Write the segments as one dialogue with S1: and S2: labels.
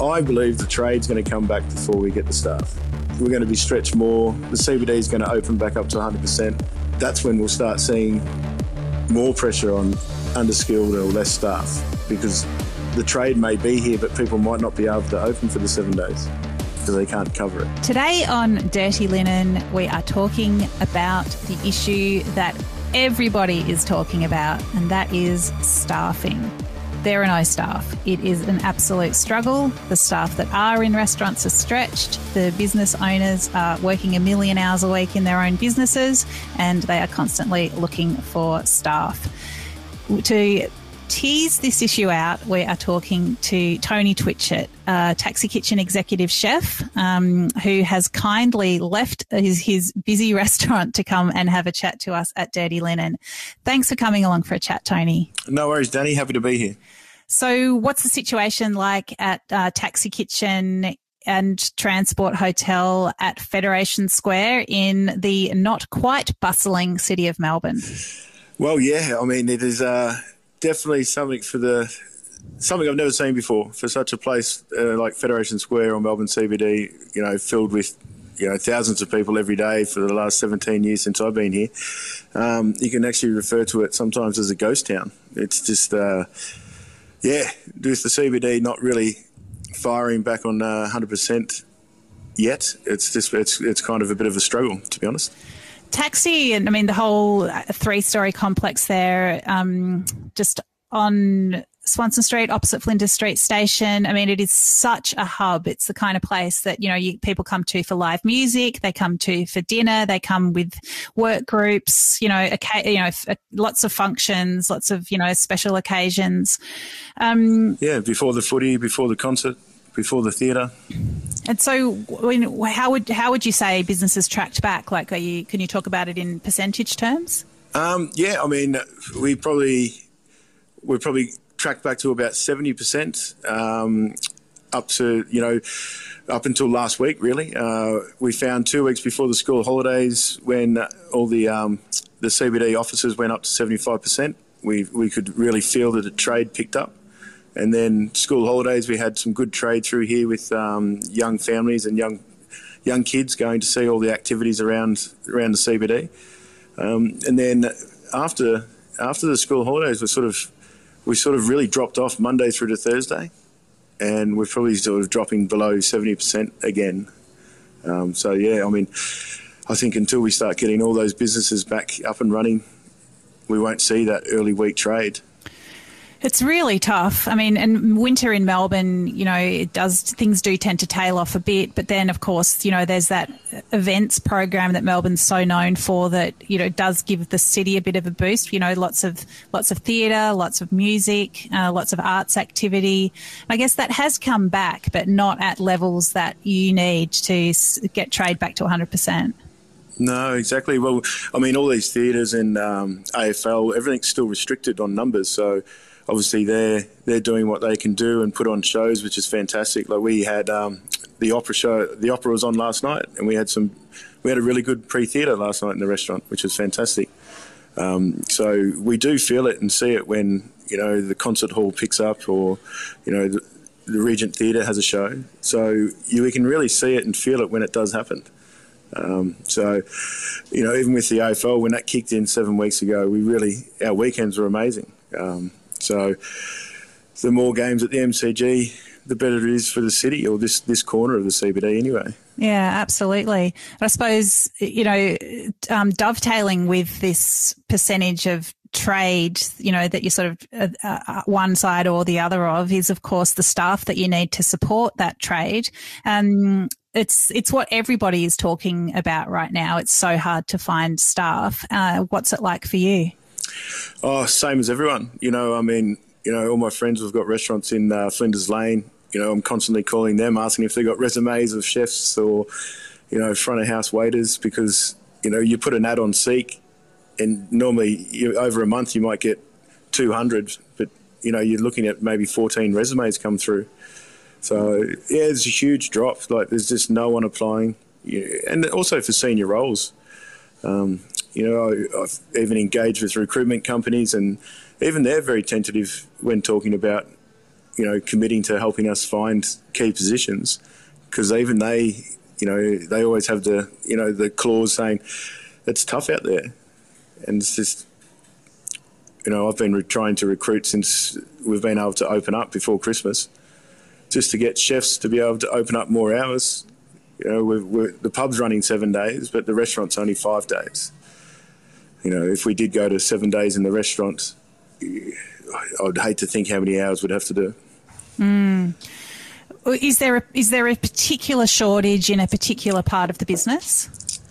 S1: I believe the trade's going to come back before we get the staff. We're going to be stretched more. The CBD is going to open back up to 100%. That's when we'll start seeing more pressure on underskilled or less staff, because the trade may be here, but people might not be able to open for the 7 days because they can't cover it.
S2: Today on Dirty Linen, we are talking about the issue that everybody is talking about, and that is staffing. There are no staff. It is an absolute struggle. The staff that are in restaurants are stretched. The business owners are working a million hours a week in their own businesses, and they are constantly looking for staff. To tease this issue out, we are talking to Tony Twitchett, Taxi Kitchen executive chef, who has kindly left his busy restaurant to come and have a chat to us at Dirty Linen. Thanks for coming along for a chat, Tony.
S1: No worries, Dani. Happy to be here.
S2: So what's the situation like at Taxi Kitchen and Transport Hotel at Federation Square in the not quite bustling city of Melbourne?
S1: Well, yeah, I mean, it is definitely something I've never seen before for such a place like Federation Square or Melbourne CBD, filled with, thousands of people every day for the last 17 years since I've been here. You can actually refer to it sometimes as a ghost town. It's just, with the CBD not really firing back on 100% yet, it's kind of a bit of a struggle, to be honest.
S2: Taxi, and I mean the whole 3-story complex there, just on Swanston Street, opposite Flinders Street Station. I mean, it is such a hub. It's the kind of place that, people come to for live music. They come to for dinner. They come with work groups, lots of functions, lots of, special occasions.
S1: Before the footy, before the concert, before the theatre.
S2: And so how would you say business has tracked back? Like, can you talk about it in percentage terms?
S1: I mean, we're probably tracked back to about 70%, up until last week, really. We found 2 weeks before the school holidays, when all the CBD offices went up to 75%. We could really feel that the trade picked up. And then school holidays, we had some good trade through here with young families and young kids going to see all the activities around the CBD. And then after the school holidays, we sort of really dropped off Monday through to Thursday, and we're probably sort of dropping below 70% again. I think until we start getting all those businesses back up and running, we won't see that early week trade.
S2: It's really tough. I mean, and winter in Melbourne, things do tend to tail off a bit. But then, of course, there's that events program that Melbourne's so known for that, does give the city a bit of a boost. Lots of theatre, lots of music, lots of arts activity. I guess that has come back, but not at levels that you need to get trade back to 100%.
S1: No, exactly. Well, I mean, all these theatres and AFL, everything's still restricted on numbers. So obviously they're doing what they can do and put on shows, which is fantastic. Like we had the opera show. The opera was on last night, and we had a really good pre-theatre last night in the restaurant, which was fantastic. So we do feel it and see it when the concert hall picks up, or the Regent Theatre has a show. So we can really see it and feel it when it does happen. Even with the AFL, when that kicked in 7 weeks ago, our weekends were amazing. So the more games at the MCG, the better it is for the city, or this corner of the CBD anyway.
S2: Yeah, absolutely. I suppose, dovetailing with this percentage of trade, that you're sort of one side or the other of, is, of course, the staff that you need to support that trade. It's what everybody is talking about right now. It's so hard to find staff. What's it like for you?
S1: Oh, same as everyone. All my friends who've got restaurants in Flinders Lane, I'm constantly calling them, asking if they've got resumes of chefs or, front of house waiters, because, you put an ad on Seek, and normally over a month you might get 200, but, you're looking at maybe 14 resumes come through. So, yeah, there's a huge drop. Like, there's just no one applying. And also for senior roles. I've even engaged with recruitment companies, and even they're very tentative when talking about, committing to helping us find key positions, because even they always have the clause saying it's tough out there. And it's just, I've been trying to recruit since we've been able to open up before Christmas, just to get chefs to be able to open up more hours. The pub's running 7 days, but the restaurant's only 5 days. If we did go to 7 days in the restaurant, I'd hate to think how many hours we'd have to do.
S2: Is there a particular shortage in a particular part of the business?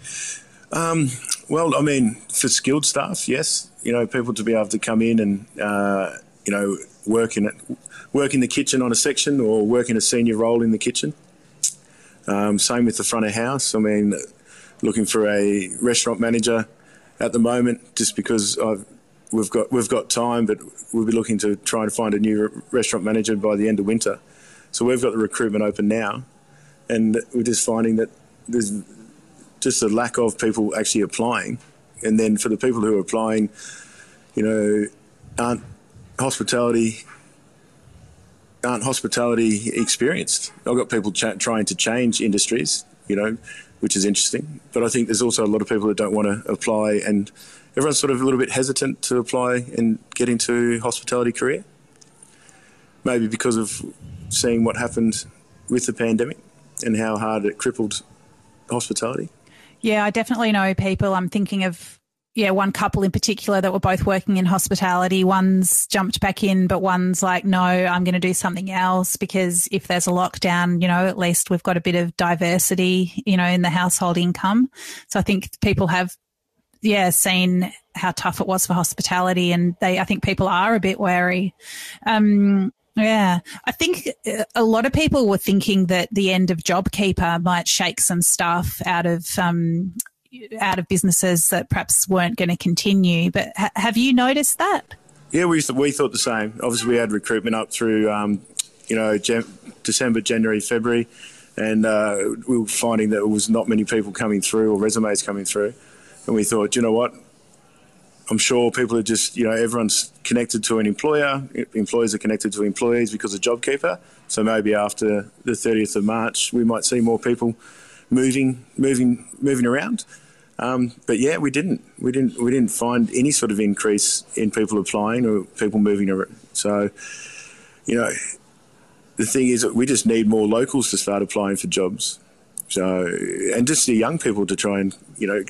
S1: Well, I mean, for skilled staff, yes. People to be able to come in and work in the kitchen on a section, or work in a senior role in the kitchen. Same with the front of house. I mean, looking for a restaurant manager at the moment, just because we've got time, but we'll be looking to try and find a new restaurant manager by the end of winter. So we've got the recruitment open now, and we're just finding that there's just a lack of people actually applying. And then for the people who are applying, aren't hospitality experienced. I've got people trying to change industries, which is interesting. But I think there's also a lot of people that don't want to apply, and everyone's sort of a little bit hesitant to apply and get into hospitality career. Maybe because of seeing what happened with the pandemic and how hard it crippled hospitality.
S2: Yeah, I definitely know people. I'm thinking of, one couple in particular that were both working in hospitality. One's jumped back in, but one's like, no, I'm going to do something else, because if there's a lockdown, at least we've got a bit of diversity, in the household income. So I think people have, seen how tough it was for hospitality, and I think people are a bit wary. I think a lot of people were thinking that the end of JobKeeper might shake some staff out of businesses that perhaps weren't going to continue. But have you noticed that?
S1: Yeah, we thought the same. Obviously, we had recruitment up through, December, January, February, and we were finding that there was not many people coming through, or resumes coming through. And we thought, what? I'm sure people are just, everyone's connected to an employer. Employers are connected to employees because of JobKeeper. So maybe after the 30th of March, we might see more people moving around. But yeah, we didn't find any sort of increase in people applying or people moving around. So, the thing is that we just need more locals to start applying for jobs. So, and just the young people to try and,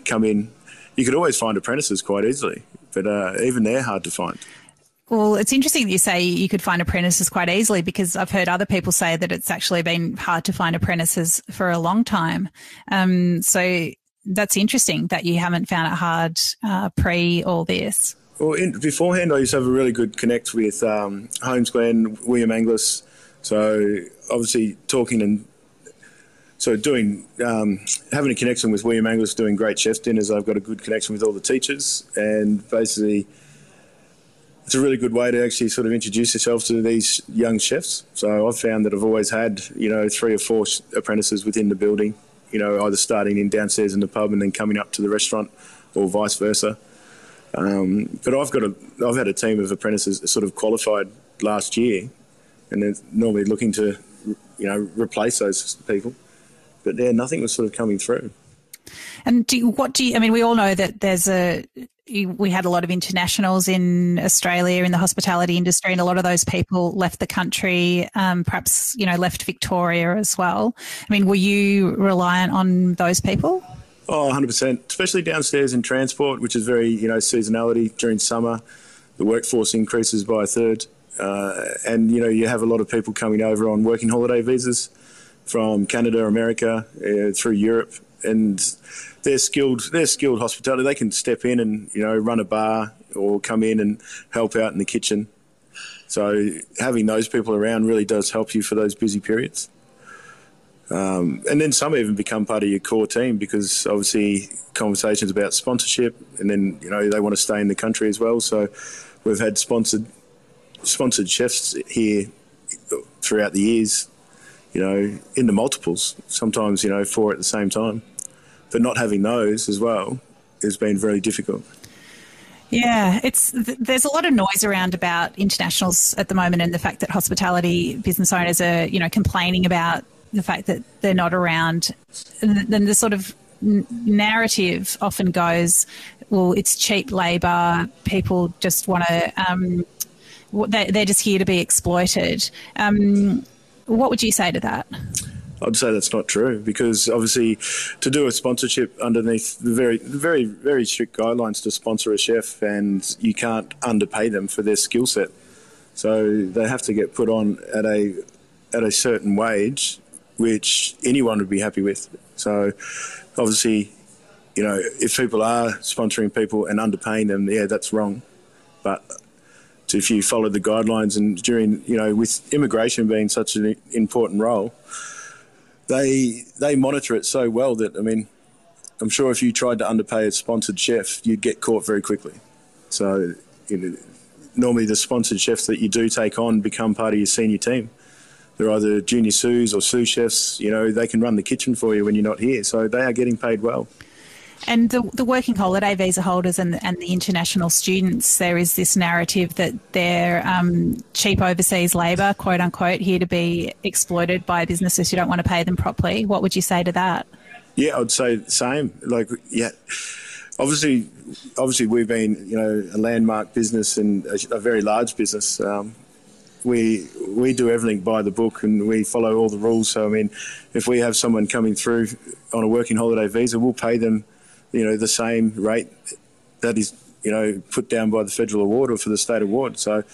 S1: come in. You could always find apprentices quite easily, but even they're hard to find.
S2: Well, it's interesting that you say you could find apprentices quite easily, because I've heard other people say that it's actually been hard to find apprentices for a long time. So that's interesting that you haven't found it hard pre all this.
S1: Well, beforehand, I used to have a really good connect with Holmes Glen, William Anglis. So obviously talking and so doing, having a connection with William Anglis, doing great chef dinners. I've got a good connection with all the teachers, and basically it's a really good way to actually sort of introduce yourself to these young chefs. So I've found that I've always had, 3 or 4 apprentices within the building, either starting in downstairs in the pub and then coming up to the restaurant, or vice versa. But I've had a team of apprentices that sort of qualified last year, and they're normally looking to, replace those people. But yeah, nothing was sort of coming through.
S2: And we all know that we had a lot of internationals in Australia in the hospitality industry, and a lot of those people left the country, perhaps, left Victoria as well. I mean, were you reliant on those people?
S1: Oh, 100%, especially downstairs in transport, which is very, seasonality during summer. The workforce increases by a third. And, you have a lot of people coming over on working holiday visas from Canada, America, through Europe, and they're skilled hospitality. They can step in and, run a bar or come in and help out in the kitchen. So having those people around really does help you for those busy periods. And then some even become part of your core team, because obviously conversations about sponsorship, and then, they want to stay in the country as well. So we've had sponsored chefs here throughout the years, in the multiples, sometimes, 4 at the same time. But not having those as well has been very difficult.
S2: Yeah, there's a lot of noise around about internationals at the moment, and the fact that hospitality business owners are, complaining about the fact that they're not around. And then the sort of narrative often goes, well, it's cheap labour. People just want to, they're just here to be exploited. What would you say to that?
S1: I'd say that's not true, because obviously to do a sponsorship underneath the very, very, very strict guidelines to sponsor a chef, and you can't underpay them for their skill set. So they have to get put on at a certain wage, which anyone would be happy with. So obviously, if people are sponsoring people and underpaying them, yeah, that's wrong. But if you follow the guidelines, and during, with immigration being such an important role, they monitor it so well that, I'm sure if you tried to underpay a sponsored chef, you'd get caught very quickly. So normally the sponsored chefs that you do take on become part of your senior team. They're either junior sous or sous chefs. They can run the kitchen for you when you're not here. So they are getting paid well.
S2: And the working holiday visa holders and the international students, there is this narrative that they're cheap overseas labour, quote unquote, here to be exploited by businesses who don't want to pay them properly. What would you say to that? Yeah,
S1: I'd say the same. Obviously we've been, a landmark business and a very large business. We do everything by the book, and we follow all the rules. So, if we have someone coming through on a working holiday visa, we'll pay them the same rate that is, put down by the federal award or for the state award. So,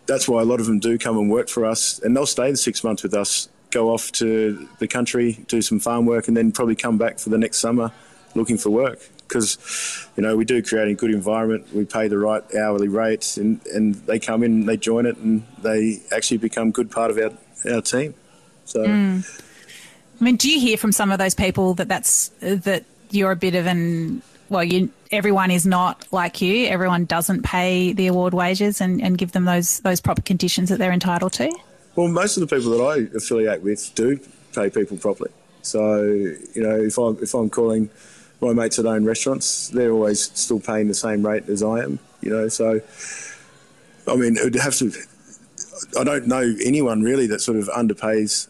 S1: that's why a lot of them do come and work for us, and they'll stay the 6 months with us, go off to the country, do some farm work, and then probably come back for the next summer looking for work. Because, we do create a good environment, we pay the right hourly rates, and they come in, they join it, and they actually become good part of our team. So,
S2: do you hear from some of those people that you're a bit of everyone is not like you, everyone doesn't pay the award wages and give them those proper conditions that they're entitled to?
S1: Well, most of the people that I affiliate with do pay people properly. So, if I'm calling my mates that own restaurants, they're always still paying the same rate as I am, so, it would have to, I don't know anyone really that sort of underpays.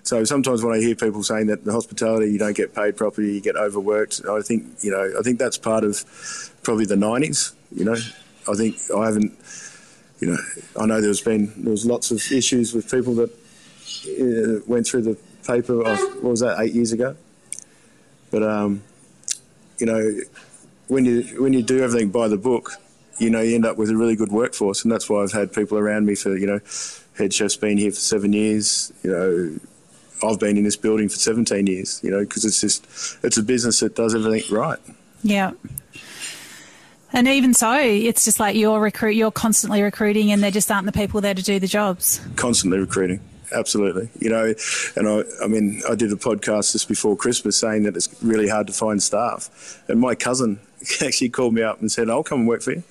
S1: So sometimes when I hear people saying that in hospitality you don't get paid properly, you get overworked, I think that's part of probably the 90s, I think I haven't, I know there was lots of issues with people that went through the paper, what was that, 8 years ago? But, when you do everything by the book, you end up with a really good workforce, and that's why I've had people around me for, head chef's been here for 7 years, I've been in this building for 17 years, because it's a business that does everything right. Yeah.
S2: And even so, it's just like you're constantly recruiting, and there just aren't the people there to do the jobs.
S1: Constantly recruiting. Absolutely. And I did a podcast just before Christmas saying that it's really hard to find staff. And my cousin actually called me up and said, I'll come and work for you.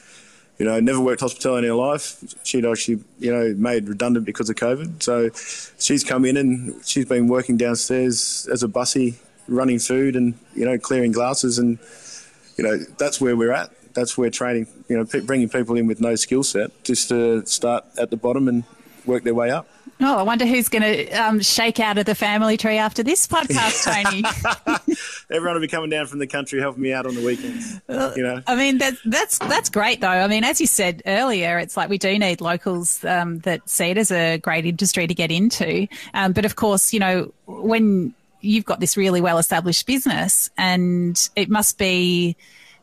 S1: Never worked hospitality in her life. She'd actually, made redundant because of COVID. So she's come in and she's been working downstairs as a bussy, running food and, clearing glasses. And, that's where we're at. That's where training, bringing people in with no skill set just to start at the bottom and work their way up.
S2: Oh, I wonder who's going to shake out of the family tree after this podcast, Tony.
S1: Everyone will be coming down from the country helping me out on the weekends.
S2: That's great, though. As you said earlier, it's like we do need locals that see it as a great industry to get into. But of course, when you've got this really well-established business, and it must be,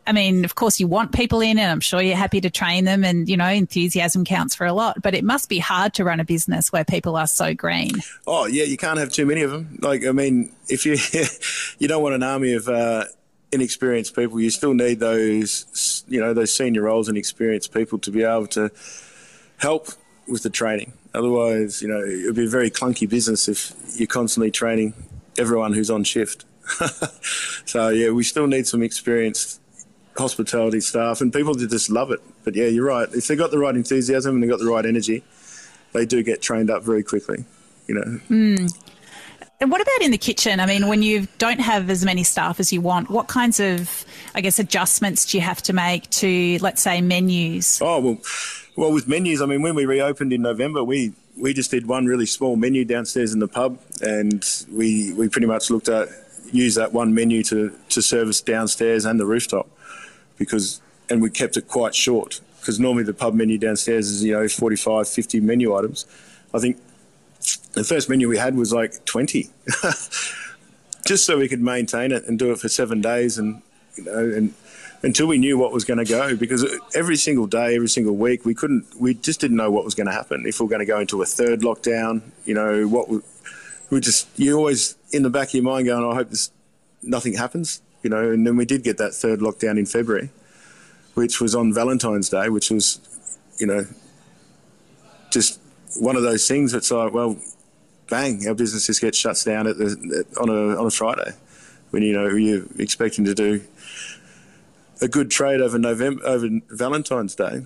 S2: of course you want people in, and I'm sure you're happy to train them, and, enthusiasm counts for a lot, but it must be hard to run a business where people are so green.
S1: Oh, yeah, you can't have too many of them. If you don't want an army of inexperienced people, you still need those, those senior roles and experienced people to be able to help with the training. Otherwise, it would be a very clunky business if you're constantly training everyone who's on shift. So, yeah, we still need some experienced hospitality staff and people that just love it. But yeah, you're right. If they've got the right enthusiasm and they've got the right energy, they do get trained up very quickly,
S2: And what about in the kitchen? I mean, when you don't have as many staff as you want, what kinds of, I guess, adjustments do you have to make to, let's say, menus?
S1: Oh, well, with menus, I mean, when we reopened in November, we just did one really small menu downstairs in the pub, and we pretty much used that one menu to service downstairs and the rooftop, and we kept it quite short, because normally the pub menu downstairs is, 45, 50 menu items. I think the first menu we had was like 20, just so we could maintain it and do it for 7 days, and until we knew what was going to go, because every single day, every single week, we just didn't know what was going to happen. If we were going to go into a third lockdown, you're always in the back of your mind going, I hope nothing happens, and then we did get that third lockdown in February, which was on Valentine's Day, which was, just one of those things that's like, well, bang, our business just gets shut down on a Friday, when you're expecting to do a good trade over Valentine's Day.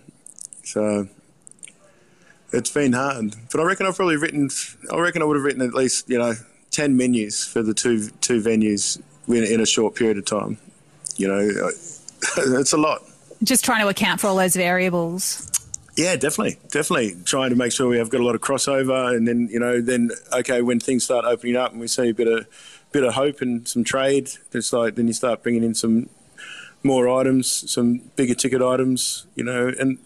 S1: So it's been hard, but I reckon I would have written at least 10 menus for the two venues in a short period of time. It's a lot.
S2: Just trying to account for all those variables.
S1: Yeah, definitely trying to make sure we have got a lot of crossover, and then okay, when things start opening up and we see a bit of hope and some trade, it's like then you start bringing in some more items, some bigger ticket items, and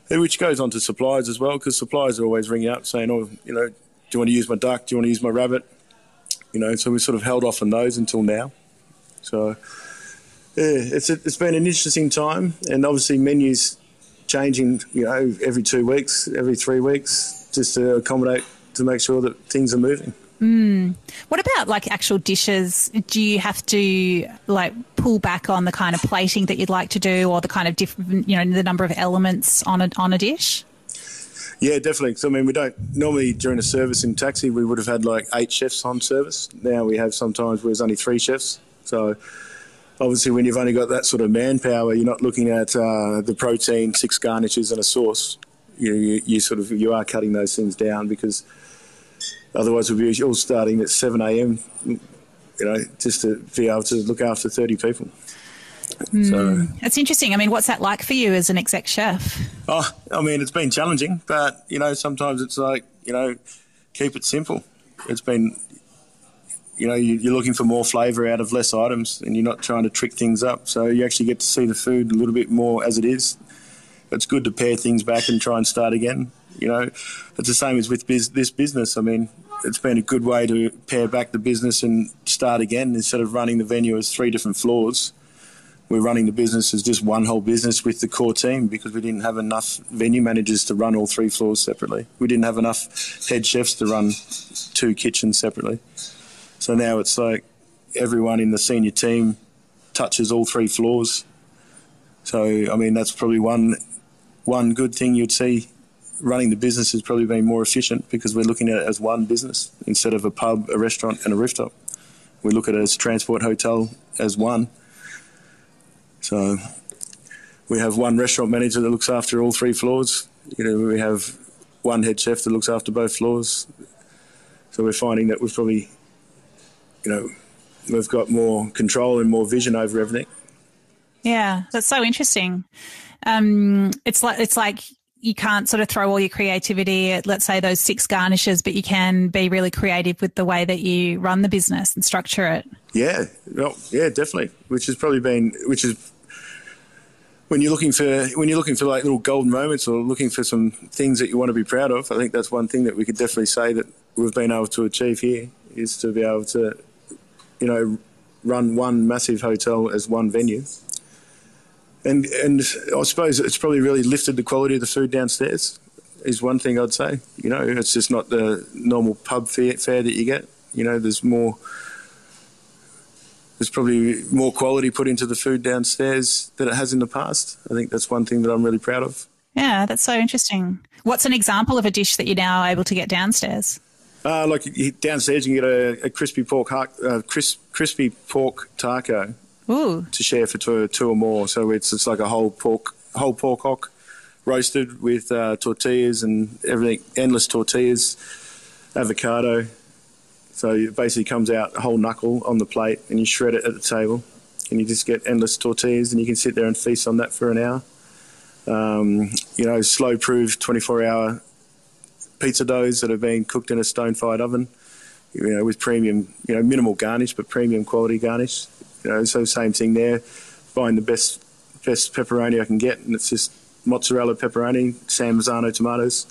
S1: which goes on to suppliers as well, because suppliers are always ringing up saying, do you want to use my duck? Do you want to use my rabbit? So we sort of held off on those until now. So yeah, it's been an interesting time, and obviously menus changing, every 2 weeks, every 3 weeks, just to accommodate, to make sure that things are moving.
S2: What about like actual dishes? Do you have to pull back on the kind of plating that you'd like to do, or the kind of different, the number of elements on a dish?
S1: Yeah, definitely. So, I mean, we don't normally during a service in taxi, we would have had like 8 chefs on service. Now we have sometimes where there's only 3 chefs. So obviously when you've only got that sort of manpower, you're not looking at the protein, 6 garnishes and a sauce. You are cutting those things down, because otherwise we'll be all starting at 7 a.m, just to be able to look after 30 people. So
S2: it's interesting. I mean, what's that like for you as an exec chef?
S1: Oh, I mean, it's been challenging, but, sometimes it's like, keep it simple. It's been, you're looking for more flavour out of less items, and you're not trying to trick things up. So you actually get to see the food a little bit more as it is. It's good to pare things back and try and start again. It's the same as with this business. I mean, it's been a good way to pare back the business and start again. Instead of running the venue as 3 different floors, we're running the business as just one whole business with the core team, because we didn't have enough venue managers to run all 3 floors separately. We didn't have enough head chefs to run 2 kitchens separately. So now it's like everyone in the senior team touches all 3 floors. So, I mean, that's probably one good thing you'd see. Running the business has probably been more efficient, because we're looking at it as one business instead of a pub, a restaurant and a rooftop. We look at it as transport hotel as one. So we have one restaurant manager that looks after all 3 floors. We have one head chef that looks after both floors. So we're finding that we've probably, we've got more control and more vision over everything.
S2: Yeah, that's so interesting. It's like you can't sort of throw all your creativity at, let's say, those 6 garnishes, but you can be really creative with the way that you run the business and structure it. Yeah,
S1: definitely. Which is when you're looking for like little golden moments, or looking for some things that you want to be proud of. I think that's one thing that we could definitely say that we've been able to achieve here, is to be able to, run one massive hotel as one venue. And I suppose it's probably really lifted the quality of the food downstairs, is one thing I'd say. It's just not the normal pub fare that you get. There's probably more quality put into the food downstairs than it has in the past. I think that's one thing that I'm really proud of.
S2: Yeah, that's so interesting. What's an example of a dish that you're now able to get downstairs?
S1: Like downstairs, you can get a crispy pork taco.
S2: Ooh.
S1: To share for 2 or more. So it's like a whole pork hock roasted with tortillas and everything, endless tortillas, avocado. So it basically comes out a whole knuckle on the plate and you shred it at the table and you just get endless tortillas and you can sit there and feast on that for an hour. Slow-proof 24-hour pizza doughs that have been cooked in a stone-fired oven, with premium, minimal garnish, but premium quality garnish. So same thing there. Find the best pepperoni I can get, and it's just mozzarella pepperoni, San Marzano tomatoes.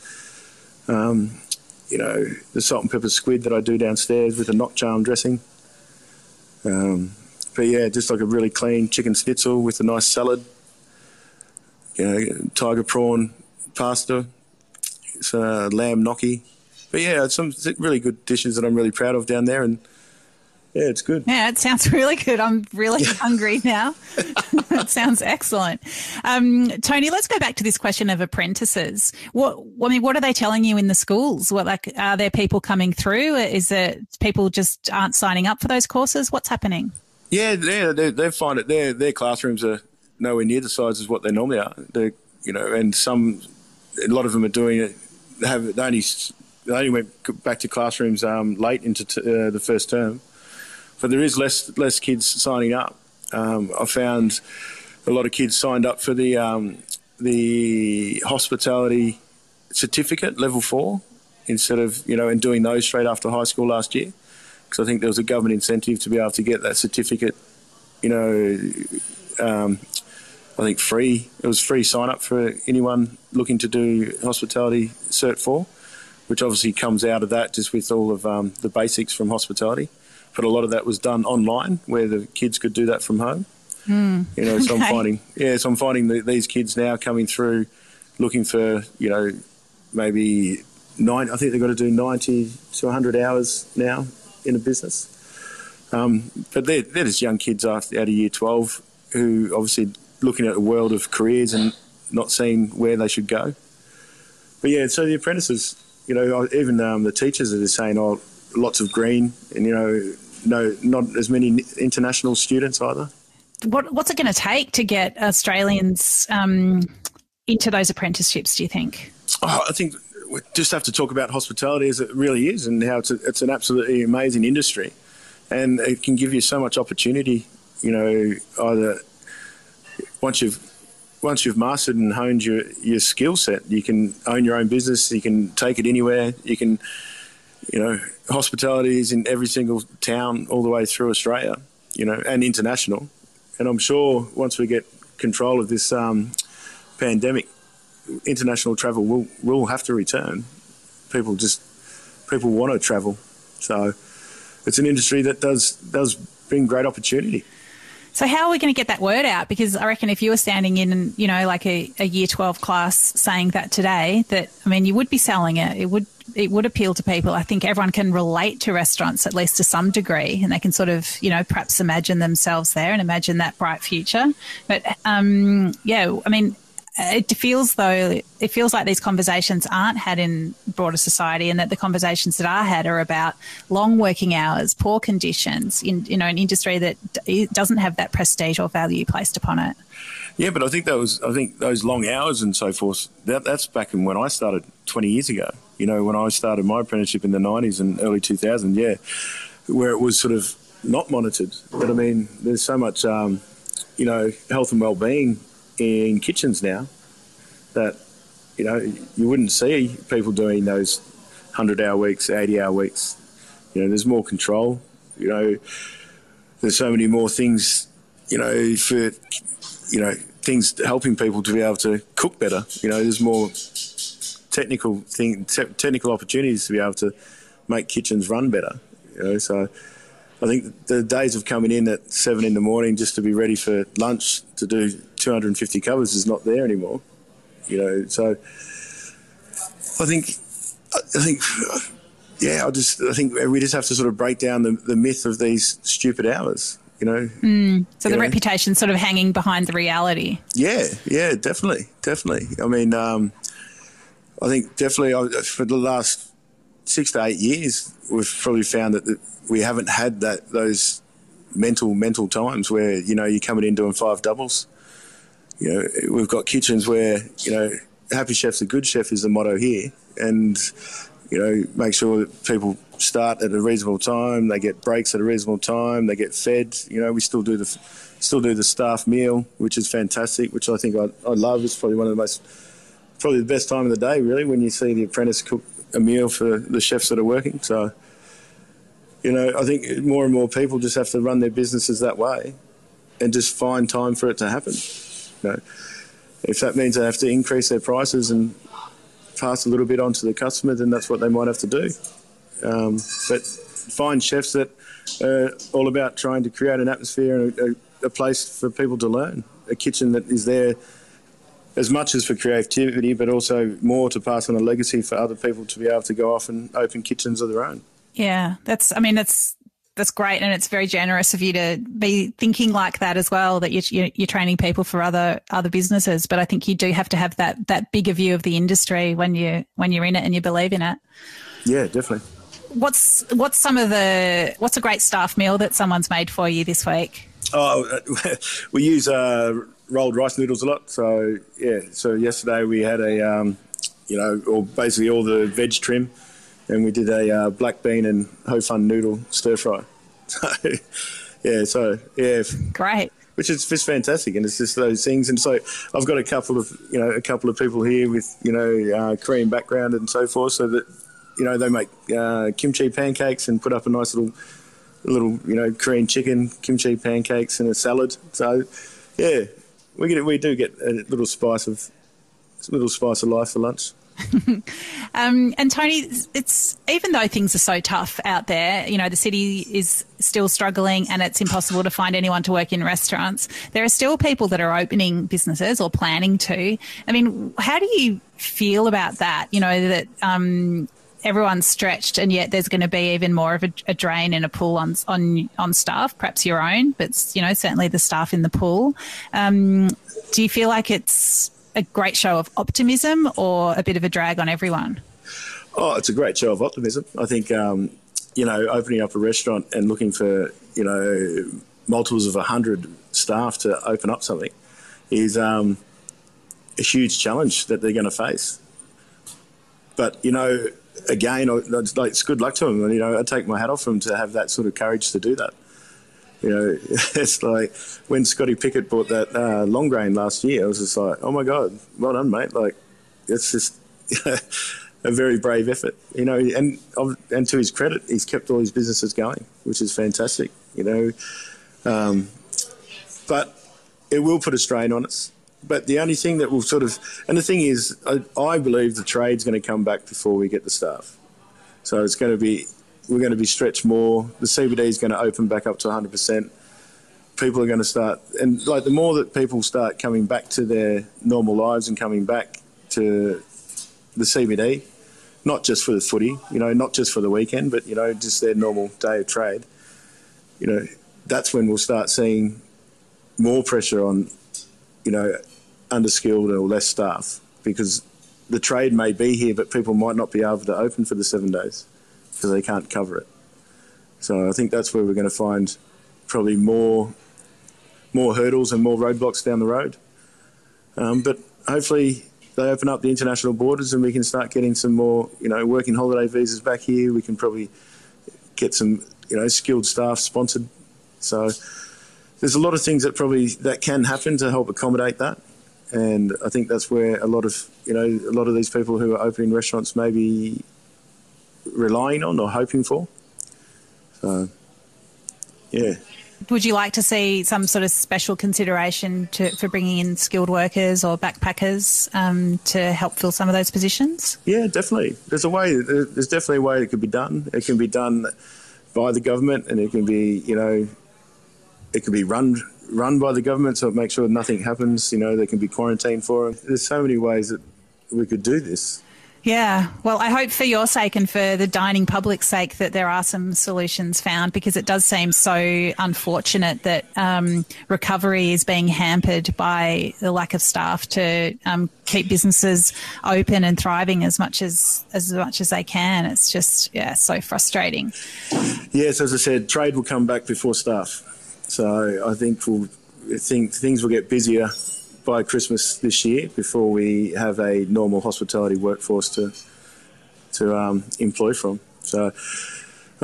S1: The salt and pepper squid that I do downstairs with a knock charm dressing. Just like a really clean chicken schnitzel with a nice salad. Tiger prawn pasta, it's lamb gnocchi. But yeah, some really good dishes that I'm really proud of down there, and yeah, it's good.
S2: Yeah, it sounds really good. I'm really hungry now. That sounds excellent. Tony, let's go back to this question of apprentices. What are they telling you in the schools? Are there people coming through? Is it people just aren't signing up for those courses? What's happening? Yeah,
S1: they find it. Their classrooms are nowhere near the size as what they normally are. And a lot of them are doing it. They only went back to classrooms late into the first term. But there is less kids signing up. I found a lot of kids signed up for the hospitality certificate, level 4, instead of, and doing those straight after high school last year. Because I think there was a government incentive to be able to get that certificate, I think free. It was free sign up for anyone looking to do hospitality Cert 4, which obviously comes out of that just with all of the basics from hospitality. But a lot of that was done online, where the kids could do that from home.
S2: Okay.
S1: So I'm finding these kids now coming through, looking for maybe I think they've got to do 90 to 100 hours now in a business. But they're just young kids out of year 12 who obviously looking at a world of careers and not seeing where they should go. But yeah, so the apprentices, even the teachers are just saying, lots of green and, not as many international students either.
S2: What's it going to take to get Australians into those apprenticeships, do you think?
S1: I think we just have to talk about hospitality as it really is and how it's an absolutely amazing industry. And it can give you so much opportunity, either once you've mastered and honed your skill set, you can own your own business, you can take it anywhere, you can, hospitality is in every single town all the way through Australia, and international. And I'm sure once we get control of this pandemic, international travel will have to return. People want to travel. So it's an industry that does bring great opportunity.
S2: So how are we going to get that word out? Because I reckon if you were standing in, like a year 12 class saying that today, you would be selling it. It would appeal to people. I think everyone can relate to restaurants, at least to some degree, and they can sort of, perhaps imagine themselves there and imagine that bright future. But, it feels like these conversations aren't had in broader society, and that the conversations that are had are about long working hours, poor conditions in an industry that doesn't have that prestige or value placed upon it.
S1: Yeah, but I think those long hours and so forth, that's back in when I started 20 years ago. When I started my apprenticeship in the 90s and early 2000s, where it was sort of not monitored. But there's so much, health and well-being in kitchens now that, you wouldn't see people doing those 100-hour weeks, 80-hour weeks. There's more control. There's so many more things, for, things helping people to be able to cook better. There's more technical opportunities to be able to make kitchens run better. So I think the days of coming in at 7 a.m. just to be ready for lunch to do 250 covers is not there anymore. So I think we just have to sort of break down the myth of these stupid hours.
S2: So the reputation's sort of hanging behind the reality.
S1: Yeah, definitely. I think definitely for the last 6 to 8 years, we've probably found that we haven't had those mental times where, you're coming in doing 5 doubles. We've got kitchens where, happy chef's a good chef is the motto here. And, make sure that people start at a reasonable time. They get breaks at a reasonable time. They get fed. You know, we still do the staff meal, which is fantastic, which I think I love. It's probably probably the best time of the day, really, when you see the apprentice cook a meal for the chefs that are working. So, you know, I think more and more people just have to run their businesses that way and just find time for it to happen. You know, if that means they have to increase their prices and pass a little bit on to the customer, then that's what they might have to do. But find chefs that are all about trying to create an atmosphere and a place for people to learn, a kitchen that is there as much as for creativity, but also more to pass on a legacy for other people to be able to go off and open kitchens of their own.
S2: Yeah, that's great, and it's very generous of you to be thinking like that as well, that you're training people for other businesses. But I think you do have to have that bigger view of the industry when you're in it and you believe in it. Yeah,
S1: definitely.
S2: What's a great staff meal that someone's made for you this week?
S1: Oh, we use rolled rice noodles a lot. So yeah, so yesterday we had basically all the veg trim, and we did a black bean and ho fun noodle stir fry. So
S2: great. Which is
S1: just fantastic, and it's just those things. And so I've got a couple of people here with Korean background and so forth, so that they make kimchi pancakes and put up a nice little Korean chicken kimchi pancakes and a salad. So yeah, we do get a little spice of life for lunch.
S2: And Tony, it's even though things are so tough out there, the city is still struggling and it's impossible to find anyone to work in restaurants, there are still people that are opening businesses or planning to. I mean, how do you feel about that? That everyone's stretched, and yet there's going to be even more of a drain and a pull on staff, perhaps your own, but certainly the staff in the pool. Do you feel like it's a great show of optimism or a bit of a drag on everyone?
S1: Oh, it's a great show of optimism. I think, opening up a restaurant and looking for, multiples of 100 staff to open up something is a huge challenge that they're going to face. But, again, it's good luck to them. And, I take my hat off them to have that sort of courage to do that. It's like when Scotty Pickett bought that long grain last year, I was just like, oh my God, well done, mate. Like, it's just a very brave effort, and to his credit, he's kept all his businesses going, which is fantastic, but it will put a strain on us. But the only thing that will and the thing is, I believe the trade's going to come back before we get the staff. So we're going to be stretched more. The CBD is going to open back up to 100%. People are going to start, and the more that people start coming back to their normal lives and coming back to the CBD, not just for the footy, not just for the weekend, but, just their normal day of trade, that's when we'll start seeing more pressure on, underskilled or less staff, because the trade may be here, but people might not be able to open for the 7 days because they can't cover it. So I think that's where we're going to find probably more hurdles and more roadblocks down the road. But hopefully they open up the international borders and we can start getting some more, working holiday visas back here. We can probably get some, skilled staff sponsored. So there's a lot of things that can happen to help accommodate that. And I think that's where a lot of these people who are opening restaurants may be relying on or hoping for. So, yeah.
S2: Would you like to see some sort of special consideration for bringing in skilled workers or backpackers to help fill some of those positions?
S1: Yeah, definitely. There's definitely a way it could be done. It can be done by the government, and it can be, it can be run by the government, so it makes sure nothing happens. They can be quarantined for them. There's so many ways that we could do this.
S2: Yeah, well, I hope for your sake and for the dining public's sake that there are some solutions found, because it does seem so unfortunate that recovery is being hampered by the lack of staff to keep businesses open and thriving as much as they can. It's just, so frustrating.
S1: Yes, as I said, trade will come back before staff. So I think things will get busier by Christmas this year before we have a normal hospitality workforce to employ from. So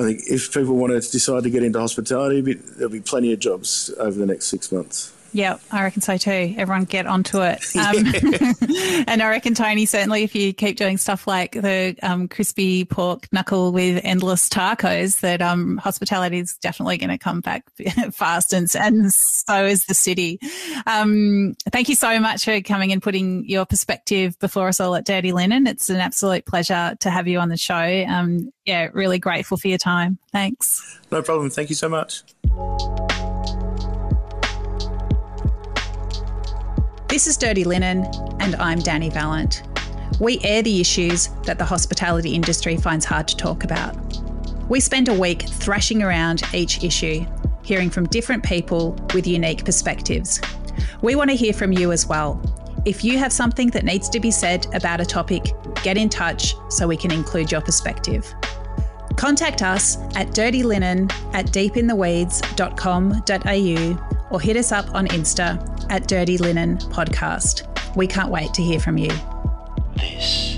S1: I think if people want to decide to get into hospitality, there'll be plenty of jobs over the next 6 months.
S2: Yeah, I reckon so too. Everyone get onto it. And I reckon, Tony, certainly if you keep doing stuff like the crispy pork knuckle with endless tacos, that hospitality is definitely going to come back fast, and so is the city. Thank you so much for coming and putting your perspective before us all at Dirty Linen. It's an absolute pleasure to have you on the show. Yeah, really grateful for your time. Thanks.
S1: No problem. Thank you so much.
S2: This is Dirty Linen, and I'm Dani Valent. We air the issues that the hospitality industry finds hard to talk about. We spend a week thrashing around each issue, hearing from different people with unique perspectives. We want to hear from you as well. If you have something that needs to be said about a topic, get in touch so we can include your perspective. Contact us at dirtyLinen@deepintheweeds.com.au or hit us up on Insta at Dirty Linen Podcast. We can't wait to hear from you.
S3: This